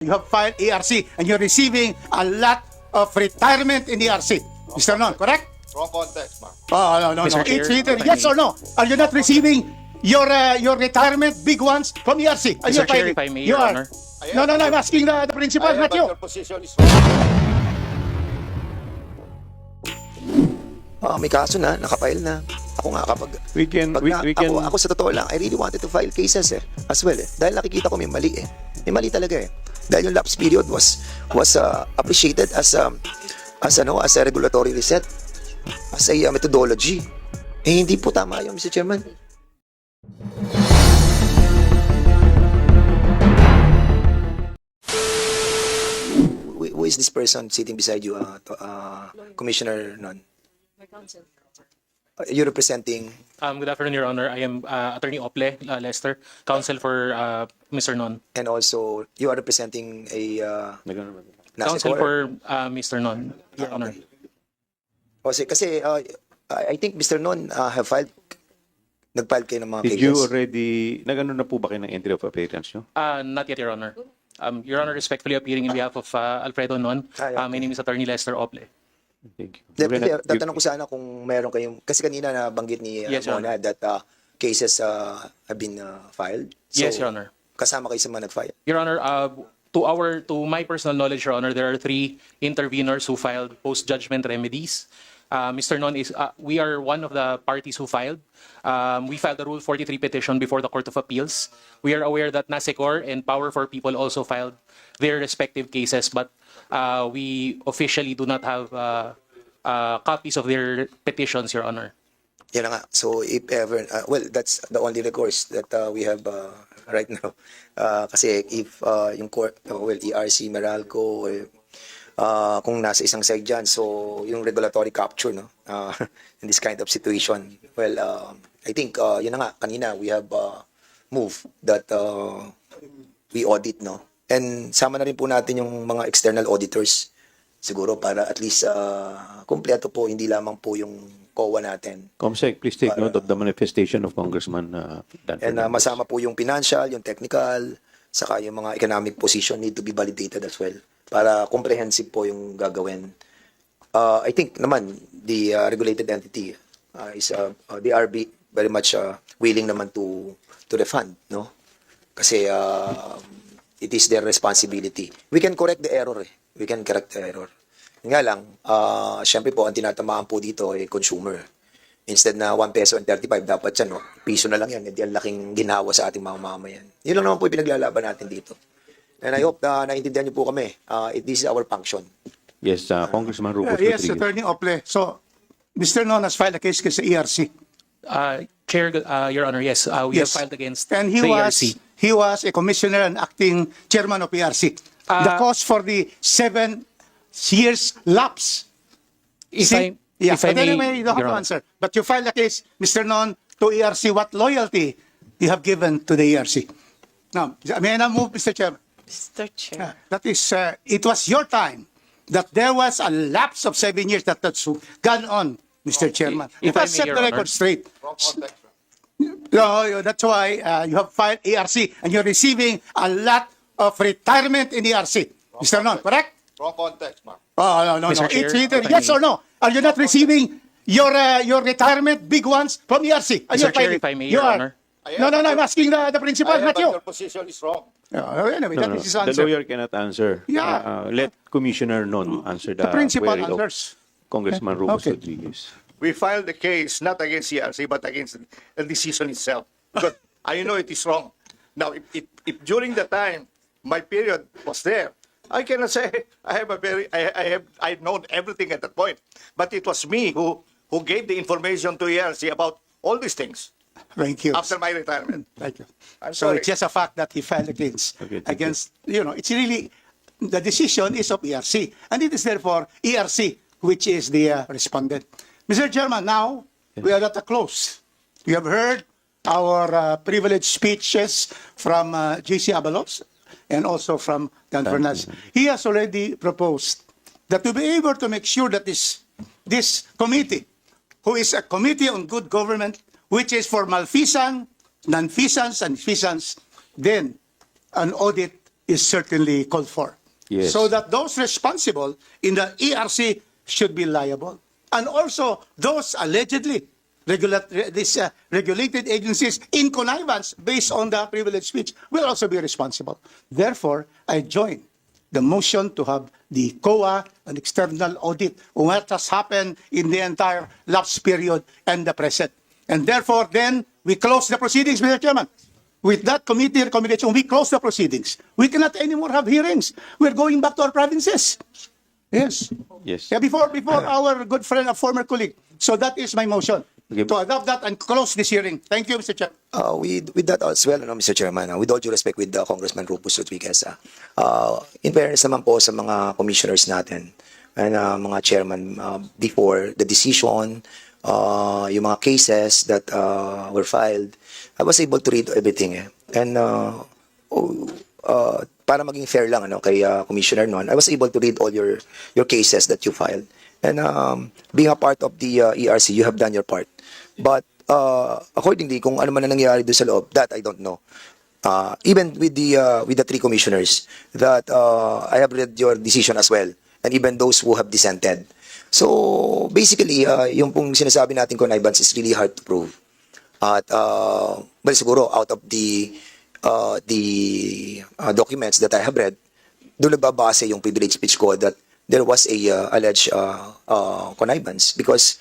You have filed ERC and you're receiving a lot of retirement in ERC. Mr. Non, correct? Wrong context, ma'am. Oh, no. Mr. Chair, It's either if I yes may. or no. Are you not receiving your retirement, big ones, from ERC? And Mr. you're Chair, filing. if I may, You Your are. Honor. No, I'm asking the principal, I am, not but you. your position is wrong. May kaso na, nakapile na. Ako nga kapag We can, pag na, we can, ako sa totoo lang, I really wanted to file cases as well Dahil nakikita ko may mali May mali talaga Dahil yung lapse period was appreciated as a regulatory reset, as a methodology. Hindi po tama yun, Mr. Chairman. Who is this person sitting beside you, Commissioner Non? My counsel. You're representing Good afternoon, Your Honor. I am Attorney Ople Lester, counsel for Mr. Non. and also you are representing a Counsel for Mr. Non, Your Honor. Kasi I think Mr. Non nag-file kayo ng mga did cases. you already, nag-ano na po ba kayo ng entry of appearance nyo? Not yet, Your Honor. Your Honor, respectfully appearing in behalf of Alfredo Non. Okay. My name is Attorney Lester Ople. Thank you. Definitely, tatanong ko sana kung meron kayong, kasi kanina nabanggit ni Yes, Your Mona that cases have been filed. So, Yes, Your Honor. Kasama kayo sa mga nag-file. Your Honor, to my personal knowledge, Your Honor, there are 3 intervenors who filed post-judgment remedies. Mr. Non is, we are one of the parties who filed. We filed the Rule 43 petition before the Court of Appeals. We are aware that NASECOR and Power for People also filed their respective cases, but we officially do not have copies of their petitions, Your Honor. Yan na nga. So if ever, well, that's the only recourse that we have right now. Kasi if yung court, ERC, Meralco, kung nasa isang side dyan, so yung regulatory capture, no, in this kind of situation, well, I think, yun na nga, kanina, we have moved that we audit, no, and sama na rin po natin yung mga external auditors, siguro para at least kompleto po, hindi lamang po yung COA natin. Comsec, please take note of the manifestation of Congressman Dan And Fernandez. masama po yung financial, yung technical, saka yung mga economic position need to be validated as well para comprehensive po yung gagawin. I think naman the regulated entity is the RB very much willing naman to refund, no? Kasi it is their responsibility. We can correct the error. We can correct the error. Nga lang, syempre po ang tinatamaan po dito ay consumer. Instead na 1 peso and 35, dapat yan, no? Piso na lang yan. Hindi ang laking ginawa sa ating mga mamayan. Yun lang naman po yung pinaglalaban natin dito. And I hope na naintindihan niyo po kami. This is our function. Yes, Congressman Rufus Yes, Rodriguez. Attorney Ople. So, Mr. Non has filed a case sa ERC. Chair, Your Honor, yes, we have filed against And he the was ERC. he was a commissioner and acting chairman of ERC. The cause for the 7 years lapse. If See? I But may, anyway, you don't have Your to Honor. answer. But you filed a case, Mr. Non, to ERC. What loyalty you have given to the ERC? Now, may I now move, Mr. Chairman? Mr. Chair. That is, it was your time that there was a lapse of 7 years that's gone on, Mr. Chairman. if I Let's may, set Your the Honor. record straight. Wrong context, ma'am. No, that's why you have filed ERC and you're receiving a lot of retirement in ERC. Mr. Non, correct? Wrong context, ma'am. Oh, no. Mr. Chair, It's either if I yes may. or no. Are you not receiving your retirement, big ones, from ERC? And Mr. you're Chair, filing. if I may, You Your are. Honor. No, I'm asking the principal, I am, not but you. your position is wrong. Anyway, No, that no, is his the answer. lawyer cannot answer. Yeah. Let Commissioner Non answer the The principal query of answers. Congressman Rufus Okay. Rodriguez. We filed the case not against CRC but against the decision itself. Because I know it is wrong. Now, if during the time my period was there, I cannot say I have known everything at that point. But it was me who gave the information to ERC about all these things Thank you. after my retirement. Thank you. I'm So sorry. it's just a fact that he filed a case Okay, thank against, it's really, the decision is of ERC. And it is therefore ERC which is the respondent. Mr. Chairman, now we are at a close. You have heard our privileged speeches from J.C. Abalos and also from Dan Fernandez. He has already proposed that to be able to make sure that this committee, who is a committee on good government, which is for malfeasance, non-feasance, and feasance, then an audit is certainly called for. Yes. So that those responsible in the ERC should be liable. And also those allegedly regulated agencies in connivance based on the privileged speech will also be responsible. Therefore, I join the motion to have the COA an external audit on what has happened in the entire lapse period and the present. And therefore, then, we close the proceedings, Mr. Chairman. With that committee recommendation, we close the proceedings. We cannot anymore have hearings. We're going back to our provinces. Yes. Yes. Yeah, before our good friend, a former colleague. So that is my motion. Okay. To adopt that and close this hearing. Thank you, Mr. Chair. With that as well, Mr. Chairman, with all due respect with Congressman Rufus Rodriguez, in fairness naman po sa mga commissioners natin and mga chairman before the decision, yung mga cases that were filed, I was able to read everything. And para maging fair lang kay Commissioner noon, I was able to read all your cases that you filed. And being a part of the ERC, you have done your part. But accordingly, kung ano man na nangyari doon sa loob, that I don't know. Even with the three commissioners, that I have read your decision as well, and even those who have dissented. So basically, yung pong sinasabi natin connivance is really hard to prove. At well, siguro out of the documents that I have read, doon nagbabase yung privilege speech ko that there was a alleged connivance because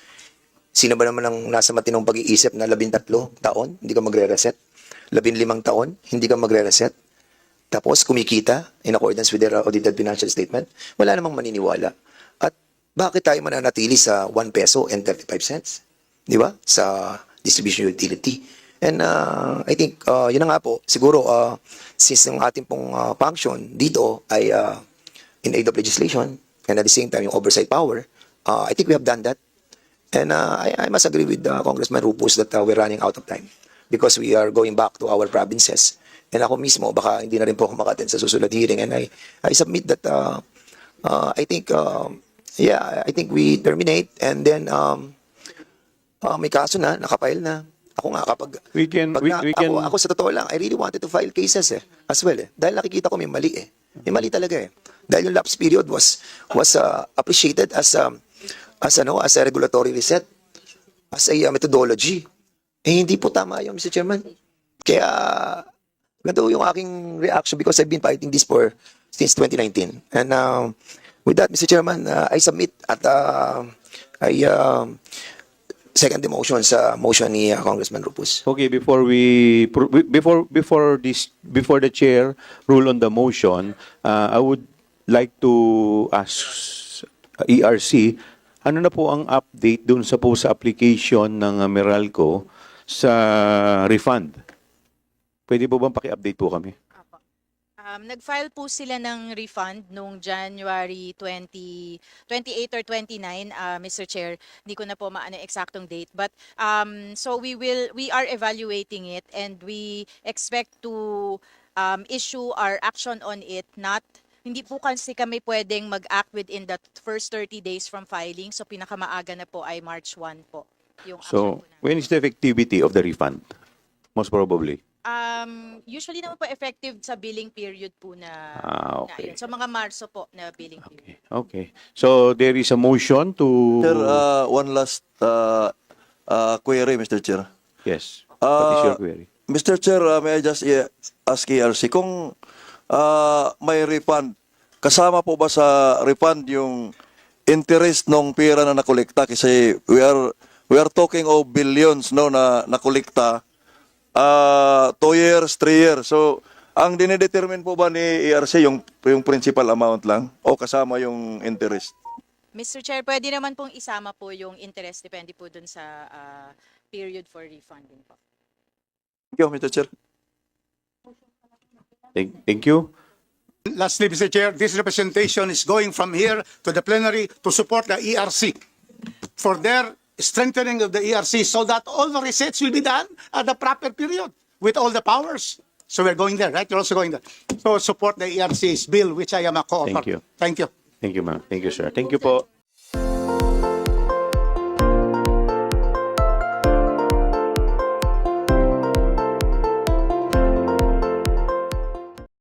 sino ba naman ang nasa matinong pag-iisip na 13 taon hindi ka magre-reset, 15 taon hindi ka magre-reset, tapos kumikita in accordance with their audited financial statement, wala namang maniniwala. At bakit tayo mananatili sa 1 peso and 35 cents, di ba, sa distribution utility? And I think yun na nga po, siguro since yung ating pong function dito ay in aid of legislation and at the same time yung oversight power, I think we have done that. And I must agree with Congressman Rupus that we're running out of time because we are going back to our provinces. And ako mismo, baka hindi na rin po ako maka-attend sa susunod hearing. And I submit that I think, I think we terminate and then may kaso na, nakapile na. Ako nga kapag We can ako sa totoo lang, I really wanted to file cases as well dahil nakikita ko may mali May mali talaga Dahil yung lapse period was appreciated as a regulatory reset, as a methodology. Hindi po tama yun, Mr. Chairman. Kaya ganito yung aking reaction because I've been fighting this since 2019. And with that, Mr. Chairman, I submit at I second the motion sa motion ni Congressman Rupus. Okay, before the chair rule on the motion, I would like to ask ERC, ano na po ang update dun sa application ng Meralco sa refund? Pwede po bang paki-update po kami? Nag-file po sila ng refund noong January 28 or 29, Mr. Chair. Hindi ko na po maano eksaktong date. But so we are evaluating it and we expect to issue our action on it. Hindi po kasi kami pwedeng mag-act within the first 30 days from filing. So pinakamaaga na po ay March 1 po. Yung action So, po namin. when is the effectivity of the refund? Most probably. Usually naman po effective sa billing period po na, Okay. na yun. So mga Marso po na billing period. Okay. So, there is a motion to... Sir, one last query, Mr. Chair. Yes. What is your query? Mr. Chair, may I just ask ERC, kung may refund, kasama po ba sa refund yung interest ng pera na nakolekta? Kasi we are talking of billions na nakolekta 2 years, 3 years. So, ang dinedetermine po ba ni ERC yung principal amount lang o kasama yung interest? Mr. Chair, pwede naman pong isama po yung interest, depende po dun sa period for refunding po. Thank you, Mr. Chair. Thank you. Lastly, Mr. Chair, this representation is going from here to the plenary to support the ERC for their strengthening of the ERC so that all the receipts will be done at the proper period with all the powers. So we're going there, right? You're also going there. So support the ERC's bill, which I am a co-author. Thank you. Thank you. Thank you, ma'am. Thank you, sir. Thank you po.